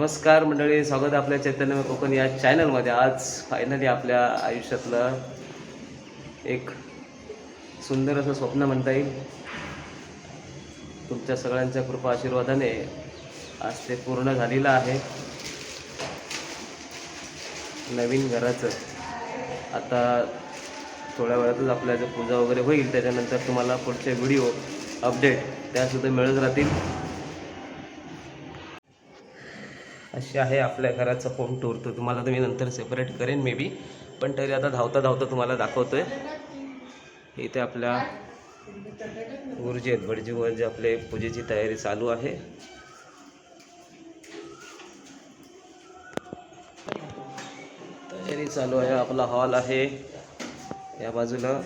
नमस्कार मंडळी, स्वागत आहे आपल्या चैतन्य कोकण या चॅनलमध्ये। आज फायनली आपल्या आयुष्यातलं एक सुंदर असं स्वप्न म्हणता येईल, तुमच्या सगळ्यांच्या कृपा आशीर्वादाने आज ते पूर्ण झालेलं आहे। नवीन घराचं आता थोड्या वेळातच आपल्याचं पूजा वगैरे होईल, त्याच्यानंतर तुम्हाला पुढचे व्हिडिओ अपडेट त्यासुद्धा मिळत राहतील। अशी आहे आपल्या घराचा होम टूर। तर तुम्हाला मी नंतर सेपरेट करेन मे बी, पण तरी आता धावता धावता तुम्हाला दाखवतोय। इथे आपल्या गुरुजी आहेत, भटजीवर आपले पूजेची तयारी चालू आहे। तयारी चालू आहे। आपला हॉल आहे या बाजूला,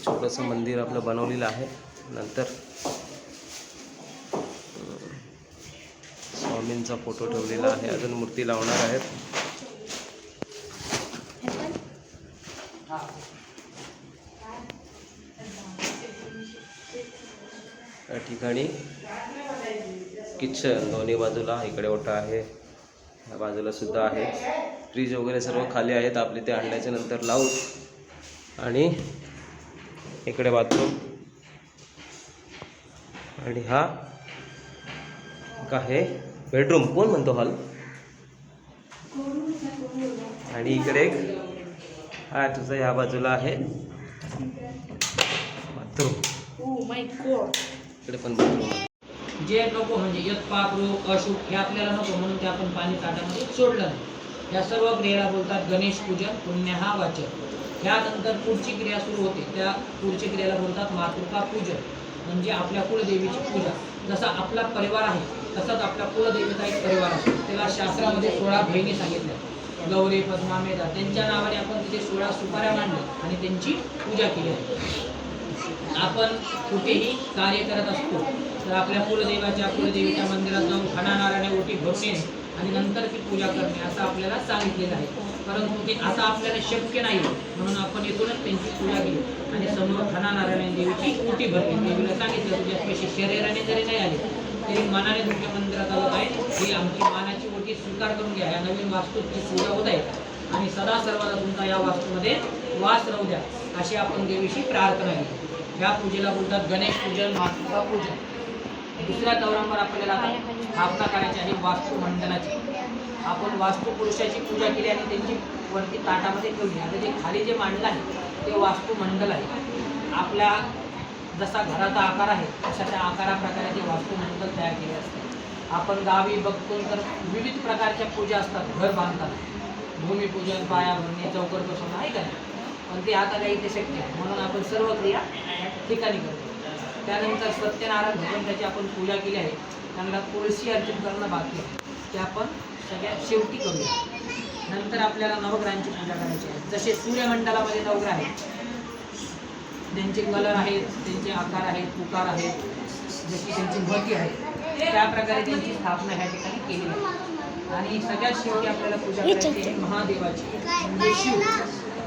छोटंसं मंदिर आपलं बनवलेलं आहे। नंतर स्वामींचा फोटो ठेवलेला आहे, अजून मूर्ती लावणार आहेत। या ठिकाणी किचन दोन्ही बाजूला, इकडे ओटा आहे, या बाजूला सुद्धा आहे। फ्रीज वगैरे सर्व खाली आहेत, आपले ते आणल्याच्या नंतर लावू। आणि इकडे बाथरूम, आणि हा आहे बेडरूम, कोण म्हणतो हॉल। आणि इकडे एक हा तुझा या बाजूला आहे बाथरूम, इकडे पण बाथरूम। जे नको म्हणजे यत पाप रोग अशुभ हे आपल्याला नको, म्हणून ते आपण पाणी ताटामध्ये सोडलं नाही। या सर्व क्रियेला बोलतात गणेश पूजन, पुण्यहा वाचन। त्यानंतर पुढची क्रिया सुरू होते, त्या पुढची क्रियेला बोलतात मातृका पूजन, म्हणजे आपल्या कुलदेवीची पूजा। जसा आपला परिवार आहे तसाच आपल्या कुलदेवीचा एक परिवार असतो। त्याला शास्त्रामध्ये 16 बहिणी सांगितल्या, गौरी, पद्मा, मेधा, त्यांच्या नावाने आपण तिथे 16 सुपाऱ्या मांडल्या आणि त्यांची पूजा केली आहे। आपण कुठेही कार्य करत असतो तर आपल्या कुलदेवीच्या मंदिरात जाऊन खणा नारळाने ओटी भरून येणे आणि नंतर ती पूजा करणे असं आपल्याला सांगितलेलं आहे। परंतु ते असं आपल्याला शक्य नाही, म्हणून आपण इथूनच त्यांची पूजा केली आणि समोर खणा नारळाने देवीची ओटी भरली। देवीला सांगितलं तुझ्यापाशी शरीराने जरी नाही आले तरी मनाने तुमच्या मंदिरात आलो आहे, ही आमची मानाची ओटी स्वीकार करून घ्या। या नवीन वास्तूची पूजा होत आहे आणि सदा सर्वांना तुमचा या वास्तूमध्ये वास राहू द्या, अशी आपण देवीशी प्रार्थना केली। या पूजेला बोलतात गणेश पूजन, मातृका पूजन। दुसऱ्या चौरंगावर आपल्याला स्थापना करायची आहे वास्तू मंडलाची। आपण वास्तू पुरुषाची पूजा केली आणि त्यांची वरती ताटामध्ये ठेवली। आता जे खाली जे मांडलं आहे ते वास्तू मंडल आहे। आपल्या जसा घराचा आकार आहे तशा त्या आकाराप्रकारे ते वास्तुमंडल तयार केले असते। आपण गावी बघतो तर विविध प्रकारच्या पूजा असतात, घर बांधतात, भूमिपूजन, पाया भरणे, चौकट बसवणं आहे का, पण ते आता काही ते शक्य आहे, म्हणून आपण सर्व क्रिया ठिकाणी करतो। त्यानंतर सत्यनारायण भगवंताची आपण पूजा केली आहे, त्यांना तुळशी अर्चित करणं बाकी आहे, ते आपण सगळ्यात शेवटी करूया। नंतर आपल्याला नवग्रहांची पूजा करायची आहे। जसे सूर्यमंडलामध्ये नवग्रह आहेत, त्यांचे कलर आहेत, त्यांचे आकार आहेत, उकार आहेत, जशी त्यांची महती आहे, त्या प्रकारे त्यांची स्थापना ह्या ठिकाणी केली आहे। आणि सगळ्यात शेवटी आपल्याला पूजा करायची आहे महादेवाची, म्हणजे शिव।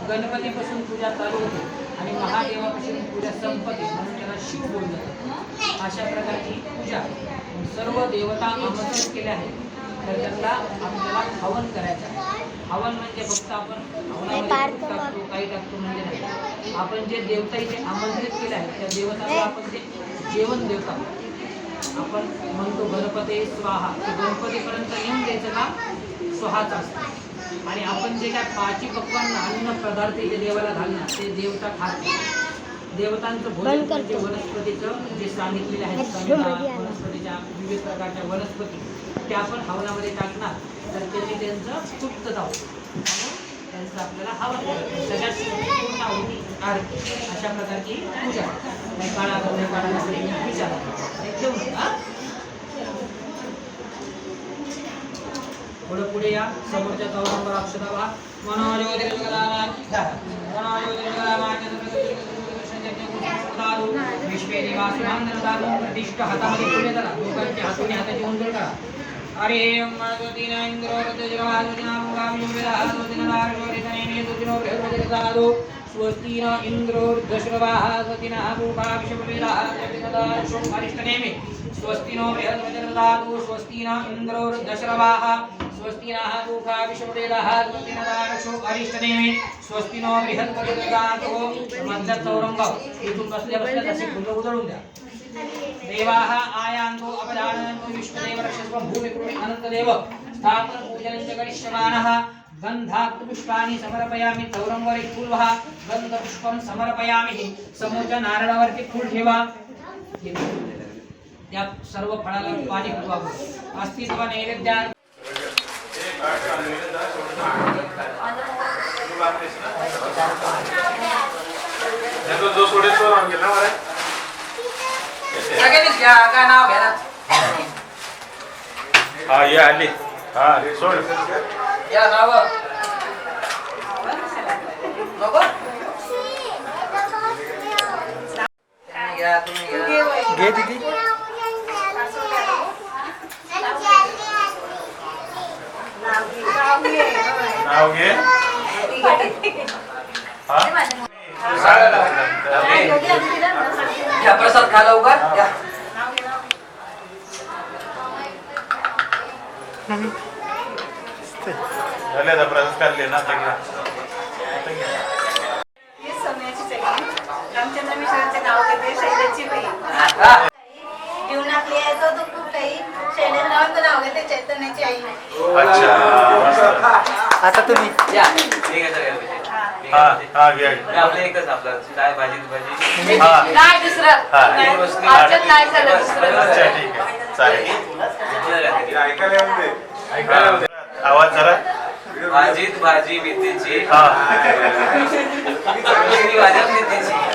गणपतीपासून पूजा चालू होते आणि महादेवापासून पूजा संपते, म्हणून त्याला शिव बोललं जातं। अशा प्रकारची पूजा सर्व देवता आमंत्रित केले आहेत, तर त्यांना आपल्याला हवन करायचं आहे। हवन म्हणजे फक्त आपण हवनामध्ये टाकतो काही टाकतो म्हणजे नाही, आपण जे देवता इथे आमंत्रित केले आहेत त्या देवताला आपण ते जेवण देवता आपण म्हणतो गणपती स्वाहा, गणपतीपर्यंत नेऊन द्यायचं काम स्वाहाचं असतं। आणि आपण जे काय पाची पक्वांना अन्न पदार्थ जे देवाला घालणार ते देवता खाते। देवतांचं भोजन म्हणजे वनस्पतीचं जे सांगितलेले आहे, वनस्पतीच्या विविध प्रकारच्या वनस्पती त्या आपण हवनामध्ये टाकणार, तर त्यांनी त्यांचं तृप्त जाऊ, त्यांचं आपल्याला हवन करायचं। सगळ्यात पूर्ण आवडी आरती, अशा प्रकारची पूजा काळा विचार ठेवू नका। पुढे पुढे या, समोरच्या चौरंगावर अक्षता पहा। विश्वे देवासुरांना दारू प्रतिष्ठ हातामध्ये पुढे करा, दोघांचे हातोने हाताची उंजळ करा। अरे माधुदीन इंद्र रजराजोदिना मुगाम युवेदा आदोदिना राजोदिना नेदोदिनो ब्रह्मदेव दादो स्वस्ति न इन्द्रोर्दशरवाः स्वस्ति नः पूर्वा विश्ववेदाः स्वस्ति नदाशो अरिष्टनेमि स्वस्ति नो बृहस्पतिर्दधातु स्वस्ति न इन्द्रोर्दशरवाः स्वस्ति नः पूर्वा विश्ववेदाः स्वस्ति नदाशो अरिष्टनेमि स्वस्ति नो बृहस्पतिर्दधातु मध्य चौरंग इथून बसल्या बसल्या तसे फुलं उधळून द्या देवाः आयान्तो अपदानन्तो विश्वदेव रक्षस्व भूमिकृमि अनन्तदेव स्थापन पूजनं च करिष्यमाणः गन्धात् पुष्पाणि समर्पयामि चौरंगवरी फूल वहा गंधपुष्पम समर्पयामि समोरच्या नारळावरती फूल ठेवा त्या सर्व फळाला पाणी पुरवा अस्तित्व नैवेद्या जो सोडे तो राम गेला मारे सगळ्यांनीच घ्या काय नाव घ्या हा ये आली हा सोड या नाव नको घ्या तुम्ही घ्या घे दीदी नाव घे घ्या प्रसाद खा लवकर घ्या झाले आता प्रसाद काढले ना आता घ्या रामचंद्र मिश्रांचे नाव घेते शैलेची बाई हा. जीवनात लिहायचं तो खूप काही शैलेंद्रावांचं नाव घेते चैतन्याची आई अच्छा आता तुम्ही या हा हा घ्या आपलं एकच आपलं डाळ भाजी भाजी हा नाही दुसरं हा. नाही. आमच्यात नाही झालं दुसरं अच्छा ठीक आहे चालेल ऐकायला आवाज जरा भाजीत भाजी मेथीची हा भाजी मेथीची